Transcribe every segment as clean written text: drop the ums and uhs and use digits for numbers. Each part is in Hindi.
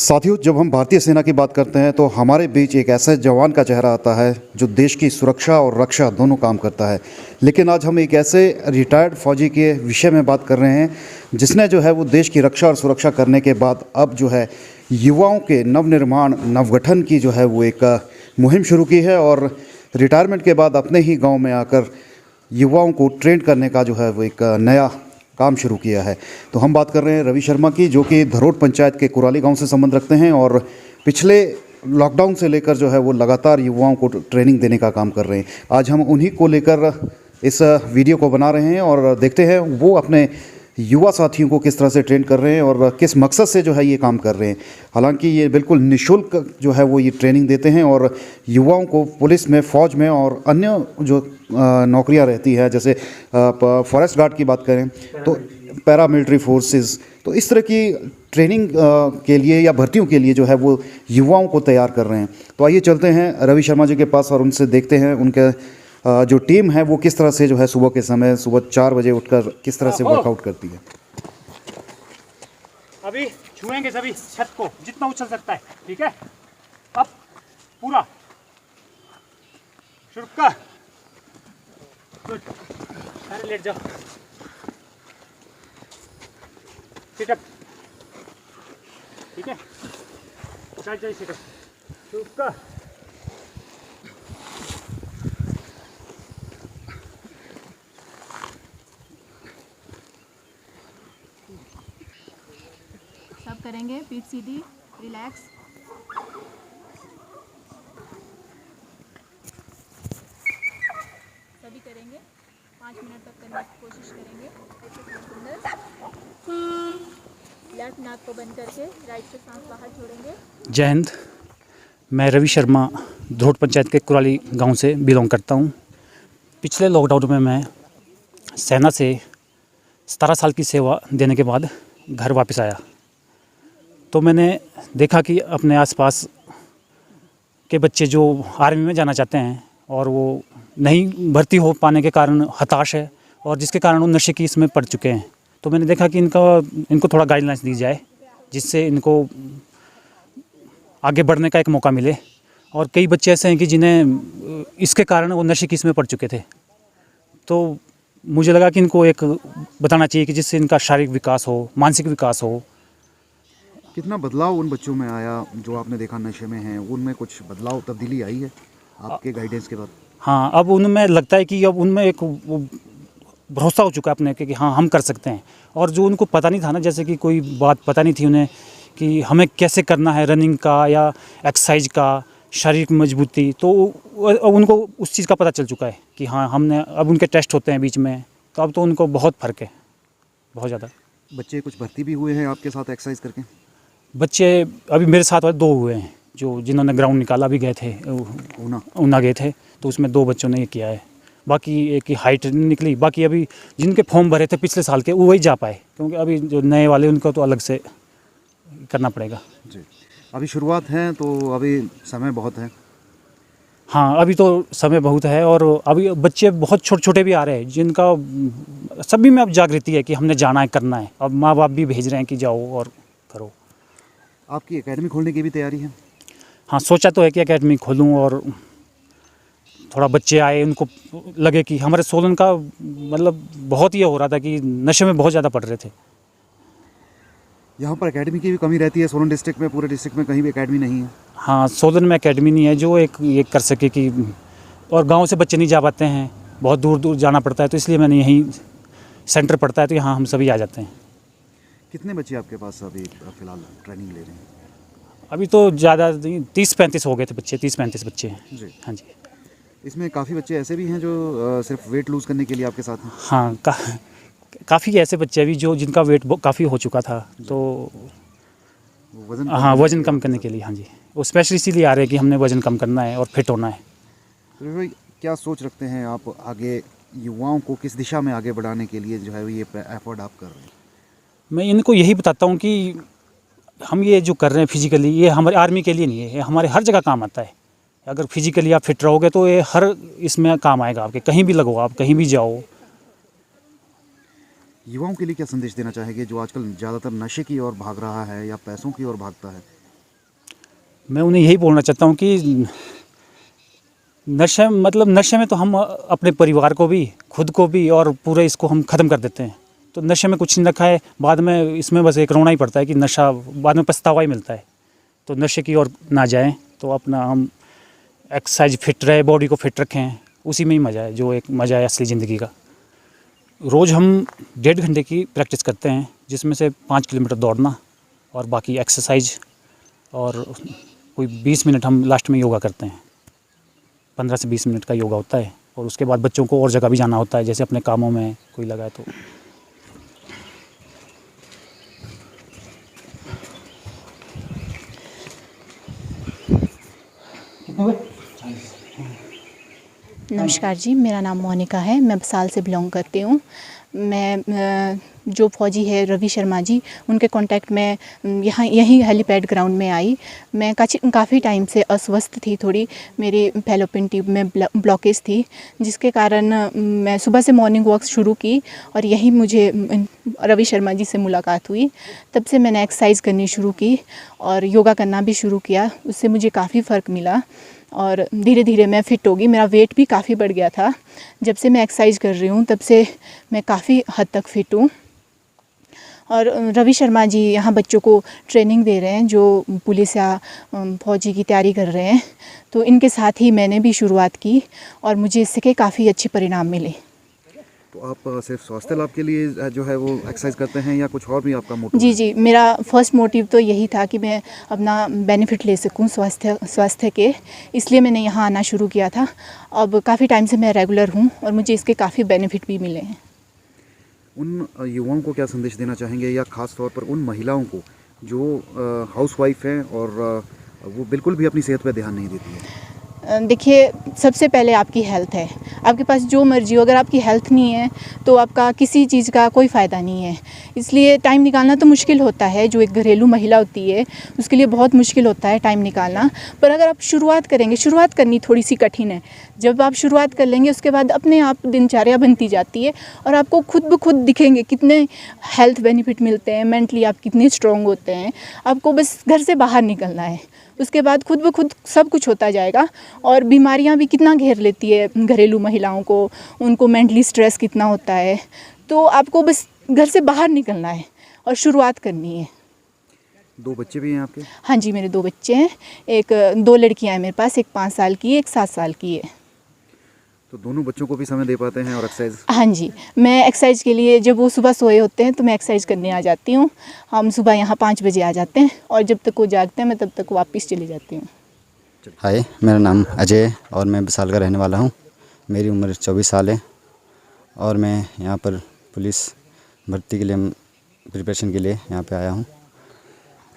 साथियों, जब हम भारतीय सेना की बात करते हैं तो हमारे बीच एक ऐसा जवान का चेहरा आता है जो देश की सुरक्षा और रक्षा दोनों काम करता है। लेकिन आज हम एक ऐसे रिटायर्ड फौजी के विषय में बात कर रहे हैं जिसने जो है वो देश की रक्षा और सुरक्षा करने के बाद अब जो है युवाओं के नवनिर्माण नवगठन की जो है वो एक मुहिम शुरू की है और रिटायरमेंट के बाद अपने ही गाँव में आकर युवाओं को ट्रेन करने का जो है वो एक नया काम शुरू किया है। तो हम बात कर रहे हैं रवि शर्मा की, जो कि धरोट पंचायत के कुराली गांव से संबंध रखते हैं और पिछले लॉकडाउन से लेकर जो है वो लगातार युवाओं को ट्रेनिंग देने का काम कर रहे हैं। आज हम उन्हीं को लेकर इस वीडियो को बना रहे हैं और देखते हैं वो अपने युवा साथियों को किस तरह से ट्रेन कर रहे हैं और किस मकसद से जो है ये काम कर रहे हैं। हालांकि ये बिल्कुल निःशुल्क जो है वो ये ट्रेनिंग देते हैं और युवाओं को पुलिस में, फ़ौज में और अन्य जो नौकरियां रहती है, जैसे फॉरेस्ट गार्ड की बात करें तो पैरामिलिट्री फोर्सेस, तो इस तरह की ट्रेनिंग के लिए या भर्तियों के लिए जो है वो युवाओं को तैयार कर रहे हैं। तो आइए चलते हैं रवि शर्मा जी के पास और उनसे देखते हैं उनके जो टीम है वो किस तरह से जो है सुबह के समय सुबह 4 बजे उठकर किस तरह से वर्कआउट करती है। अभी छुएंगे सभी छत को जितना उछल सकता है, ठीक है। अब पूरा शुरू कर, गुड, अरे लेट जाओ, सिट अप, ठीक है, चल सिट अप, शुरू कर। सब करेंगे, पीठ सीधी, रिलैक्स। सभी करेंगे, 5 मिनट तक करने की कोशिश करेंगे। लेफ्ट नाक को बंद करके राइट से सांस बाहर छोड़ेंगे। जय हिंद। मैं रवि शर्मा धरोट पंचायत के कुराली गांव से बिलोंग करता हूं। पिछले लॉकडाउन में मैं सेना से 17 साल की सेवा देने के बाद घर वापस आया तो मैंने देखा कि अपने आसपास के बच्चे जो आर्मी में जाना चाहते हैं और वो नहीं भर्ती हो पाने के कारण हताश है और जिसके कारण वो नशे की इसमें पड़ चुके हैं। तो मैंने देखा कि इनको थोड़ा गाइडलाइंस दी जाए जिससे इनको आगे बढ़ने का एक मौका मिले। और कई बच्चे ऐसे हैं कि जिन्हें इसके कारण वो नशे की इसमें पड़ चुके थे। तो मुझे लगा कि इनको एक बताना चाहिए कि जिससे इनका शारीरिक विकास हो, मानसिक विकास हो। कितना बदलाव उन बच्चों में आया जो आपने देखा नशे में हैं, उनमें कुछ बदलाव तब्दीली आई है आपके गाइडेंस के बाद? हाँ, अब उनमें लगता है कि अब उनमें एक वो भरोसा हो चुका है अपने कि हाँ हम कर सकते हैं। और जो उनको पता नहीं था ना, जैसे कि कोई बात पता नहीं थी उन्हें कि हमें कैसे करना है, रनिंग का या एक्सरसाइज का, शारीरिक मजबूती, तो अब उनको उस चीज़ का पता चल चुका है कि हाँ हमने, अब उनके टेस्ट होते हैं बीच में, तो अब तो उनको बहुत फ़र्क है, बहुत ज़्यादा। बच्चे कुछ भर्ती भी हुए हैं आपके साथ एक्सरसाइज करके? बच्चे अभी मेरे साथ वाले 2 हुए हैं जो जिन्होंने ग्राउंड निकाला, भी गए थे ऊना गए थे, तो उसमें 2 बच्चों ने ये किया है। बाकी एक की हाइट निकली, बाकी अभी जिनके फॉर्म भरे थे पिछले साल के वो वही जा पाए, क्योंकि अभी जो नए वाले उनको तो अलग से करना पड़ेगा जी। अभी शुरुआत है तो अभी समय बहुत है। हाँ, अभी तो समय बहुत है और अभी बच्चे बहुत छोटे छोटे भी आ रहे हैं जिनका सभी में अब जागृति है कि हमने जाना है, करना है। अब माँ बाप भी भेज रहे हैं कि जाओ और करो। आपकी एकेडमी खोलने की भी तैयारी है? हाँ, सोचा तो है कि एकेडमी खोलूँ और थोड़ा बच्चे आए, उनको लगे कि हमारे सोलन का मतलब बहुत ये हो रहा था कि नशे में बहुत ज़्यादा पड़ रहे थे। यहाँ पर एकेडमी की भी कमी रहती है सोलन डिस्ट्रिक्ट में, पूरे डिस्ट्रिक्ट में कहीं भी एकेडमी नहीं है। हाँ, सोलन में एकेडमी नहीं है जो एक ये कर सके कि, और गांव से बच्चे नहीं जा पाते हैं, बहुत दूर दूर जाना पड़ता है, तो इसलिए मैंने यहीं सेंटर पड़ता है तो यहाँ हम सभी आ जाते हैं। कितने बच्चे आपके पास अभी फ़िलहाल ट्रेनिंग ले रहे हैं? अभी तो ज़्यादा 30-35 हो गए थे बच्चे, 30-35 बच्चे हैं जी। हाँ जी। इसमें काफ़ी बच्चे ऐसे भी हैं जो सिर्फ वेट लूज़ करने के लिए आपके साथ हैं? हाँ, काफ़ी ऐसे बच्चे अभी जो जिनका वेट काफ़ी हो चुका था, तो वज़न हाँ वज़न कम करने के लिए, हाँ जी, वो स्पेशली इसीलिए आ रहे हैं कि हमने वज़न कम करना है और फिट होना है। तो भाई, क्या सोच रखते हैं आप आगे युवाओं को किस दिशा में आगे बढ़ाने के लिए जो है ये एफर्ट आप कर रहे हैं? मैं इनको यही बताता हूँ कि हम ये जो कर रहे हैं फिजिकली, ये हमारे आर्मी के लिए नहीं है, ये हमारे हर जगह काम आता है। अगर फिजिकली आप फिट रहोगे तो ये हर इसमें काम आएगा आपके, कहीं भी लगो, आप कहीं भी जाओ। युवाओं के लिए क्या संदेश देना चाहेंगे जो आजकल ज़्यादातर नशे की ओर भाग रहा है या पैसों की ओर भागता है? मैं उन्हें यही बोलना चाहता हूँ कि नशे में तो हम अपने परिवार को भी, खुद को भी और पूरे इसको हम ख़त्म कर देते हैं। तो नशे में कुछ नहीं रखा है, बाद में इसमें बस एक रोना ही पड़ता है कि नशा बाद में पछतावा ही मिलता है। तो नशे की ओर ना जाएं, तो अपना हम एक्सरसाइज फिट रहे, बॉडी को फिट रखें, उसी में ही मज़ा है, जो एक मज़ा है असली ज़िंदगी का। रोज़ हम 1.5 घंटे की प्रैक्टिस करते हैं, जिसमें से 5 किलोमीटर दौड़ना और बाकी एक्सरसाइज, और कोई 20 मिनट हम लास्ट में योगा करते हैं। 15 से 20 मिनट का योगा होता है, और उसके बाद बच्चों को और जगह भी जाना होता है, जैसे अपने कामों में कोई लगा है तो। नमस्कार जी, मेरा नाम मोनिका है। मैं बसाल से बिलोंग करती हूँ। मैं जो फ़ौजी है रवि शर्मा जी, उनके कांटेक्ट में यहीं हेलीपैड ग्राउंड में आई। मैं काफ़ी टाइम से अस्वस्थ थी, थोड़ी मेरी फैलोपियन ट्यूब में ब्लॉकेज थी, जिसके कारण मैं सुबह से मॉर्निंग वॉक शुरू की और यहीं मुझे रवि शर्मा जी से मुलाकात हुई। तब से मैंने एक्सरसाइज करनी शुरू की और योगा करना भी शुरू किया। उससे मुझे काफ़ी फ़र्क मिला और धीरे धीरे मैं फ़िट होगी। मेरा वेट भी काफ़ी बढ़ गया था। जब से मैं एक्सरसाइज कर रही हूँ तब से मैं काफ़ी हद तक फ़िट हूँ। और रवि शर्मा जी यहाँ बच्चों को ट्रेनिंग दे रहे हैं जो पुलिस या फ़ौजी की तैयारी कर रहे हैं। तो इनके साथ ही मैंने भी शुरुआत की और मुझे इसके काफ़ी अच्छे परिणाम मिले। तो आप सिर्फ स्वास्थ्य लाभ के लिए जो है वो एक्सरसाइज करते हैं या कुछ और भी आपका मोटिव जी है? जी, मेरा फर्स्ट मोटिव तो यही था कि मैं अपना बेनिफिट ले सकूं स्वास्थ्य के, इसलिए मैंने यहाँ आना शुरू किया था। अब काफ़ी टाइम से मैं रेगुलर हूँ और मुझे इसके काफ़ी बेनिफिट भी मिले हैं। उन युवाओं को क्या संदेश देना चाहेंगे, या ख़ास तौर पर उन महिलाओं को जो हाउसवाइफ हैं और वो बिल्कुल भी अपनी सेहत पर ध्यान नहीं देती है? देखिए, सबसे पहले आपकी हेल्थ है। आपके पास जो मर्जी हो, अगर आपकी हेल्थ नहीं है तो आपका किसी चीज़ का कोई फ़ायदा नहीं है। इसलिए टाइम निकालना तो मुश्किल होता है, जो एक घरेलू महिला होती है उसके लिए बहुत मुश्किल होता है टाइम निकालना। पर अगर आप शुरुआत करेंगे, शुरुआत करनी थोड़ी सी कठिन है। जब आप शुरुआत कर लेंगे उसके बाद अपने आप दिनचर्या बनती जाती है और आपको खुद ब खुद दिखेंगे कितने हेल्थ बेनिफिट मिलते हैं, मेंटली आप कितने स्ट्रॉन्ग होते हैं। आपको बस घर से बाहर निकलना है, उसके बाद खुद ब खुद सब कुछ होता जाएगा। और बीमारियां भी कितना घेर लेती है घरेलू महिलाओं को, उनको मेंटली स्ट्रेस कितना होता है। तो आपको बस घर से बाहर निकलना है और शुरुआत करनी है। 2 बच्चे भी हैं आपके? हाँ जी, मेरे 2 बच्चे हैं। 2 लड़कियां हैं मेरे पास, एक 5 साल की है, एक 7 साल की है। तो दोनों बच्चों को भी समय दे पाते हैं और एक्सरसाइज? हाँ जी, मैं एक्सरसाइज के लिए जब वो सुबह सोए होते हैं तो मैं एक्सरसाइज करने आ जाती हूँ। हम सुबह यहाँ 5 बजे आ जाते हैं और जब तक वो जागते हैं मैं तब तक वापस चली जाती हूँ। हाय, मेरा नाम अजय है और मैं विशाल का रहने वाला हूँ। मेरी उम्र 24 साल है और मैं यहाँ पर पुलिस भर्ती के लिए प्रिपरेशन के लिए यहाँ पे आया हूँ।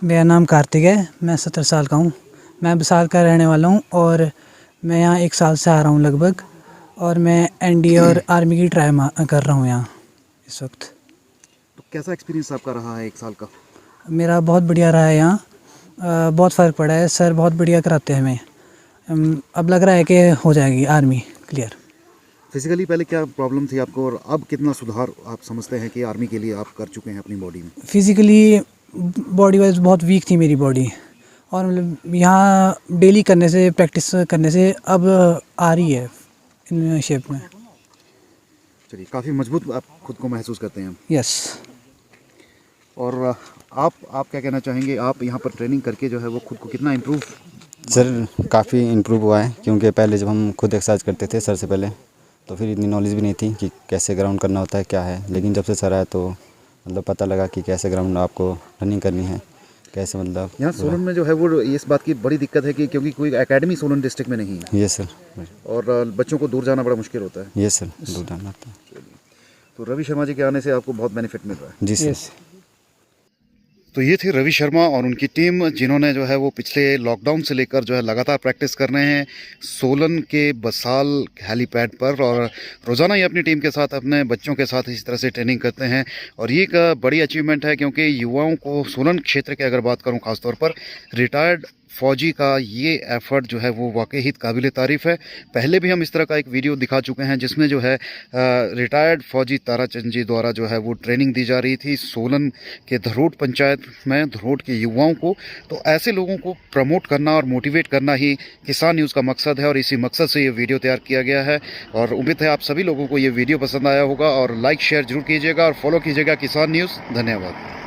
मेरा नाम कार्तिक है, मैं 17 साल का हूँ। मैं विशाल का रहने वाला हूँ और मैं यहाँ 1 साल से आ रहा हूँ लगभग, और मैं एनडीए और आर्मी की ट्राई कर रहा हूँ यहाँ इस वक्त। तो कैसा एक्सपीरियंस आपका रहा है 1 साल का? मेरा बहुत बढ़िया रहा है यहाँ। बहुत फ़र्क पड़ा है, सर बहुत बढ़िया कराते हैं हमें। अब लग रहा है कि हो जाएगी आर्मी क्लियर। फिजिकली पहले क्या प्रॉब्लम थी आपको और अब कितना सुधार आप समझते हैं कि आर्मी के लिए आप कर चुके हैं अपनी बॉडी में? फिज़िकली बॉडी वाइज बहुत वीक थी मेरी बॉडी, और मतलब यहाँ डेली करने से, प्रैक्टिस करने से अब आ रही है इन शेप में। चलिए, काफ़ी मजबूत आप खुद को महसूस करते हैं। यस। और आप क्या कहना चाहेंगे? आप यहाँ पर ट्रेनिंग करके जो है वो खुद को कितना इम्प्रूव? सर काफ़ी इम्प्रूव हुआ है, क्योंकि पहले जब हम खुद एक्सरसाइज करते थे सर से पहले, तो फिर इतनी नॉलेज भी नहीं थी कि कैसे ग्राउंड करना होता है, क्या है। लेकिन जब से सर आया तो मतलब पता लगा कि कैसे ग्राउंड आपको रनिंग करनी है, कैसे मतलब। यहाँ सोलन में जो है वो इस बात की बड़ी दिक्कत है कि क्योंकि कोई एकेडमी सोलन डिस्ट्रिक्ट में नहीं है। ये सर। और बच्चों को दूर जाना बड़ा मुश्किल होता है। ये सर, दूर जाना होता है। तो रवि शर्मा जी के आने से आपको बहुत बेनिफिट मिल रहा है। जी सर। तो ये थे रवि शर्मा और उनकी टीम, जिन्होंने जो है वो पिछले लॉकडाउन से लेकर जो है लगातार प्रैक्टिस कर रहे हैं सोलन के बसाल हेलीपैड पर, और रोज़ाना ये अपनी टीम के साथ, अपने बच्चों के साथ इस तरह से ट्रेनिंग करते हैं। और ये एक बड़ी अचीवमेंट है, क्योंकि युवाओं को सोलन क्षेत्र की अगर बात करूं, ख़ासतौर पर रिटायर्ड फ़ौजी का ये एफ़र्ट जो है वो वाकई ही काबिल तारीफ़ है। पहले भी हम इस तरह का एक वीडियो दिखा चुके हैं जिसमें जो है रिटायर्ड फ़ौजी ताराचंद जी द्वारा जो है वो ट्रेनिंग दी जा रही थी सोलन के धरोट पंचायत में धरोट के युवाओं को। तो ऐसे लोगों को प्रमोट करना और मोटिवेट करना ही किसान न्यूज़ का मकसद है और इसी मकसद से ये वीडियो तैयार किया गया है। और उम्मीद है आप सभी लोगों को ये वीडियो पसंद आया होगा और लाइक शेयर ज़रूर कीजिएगा और फॉलो कीजिएगा किसान न्यूज़। धन्यवाद।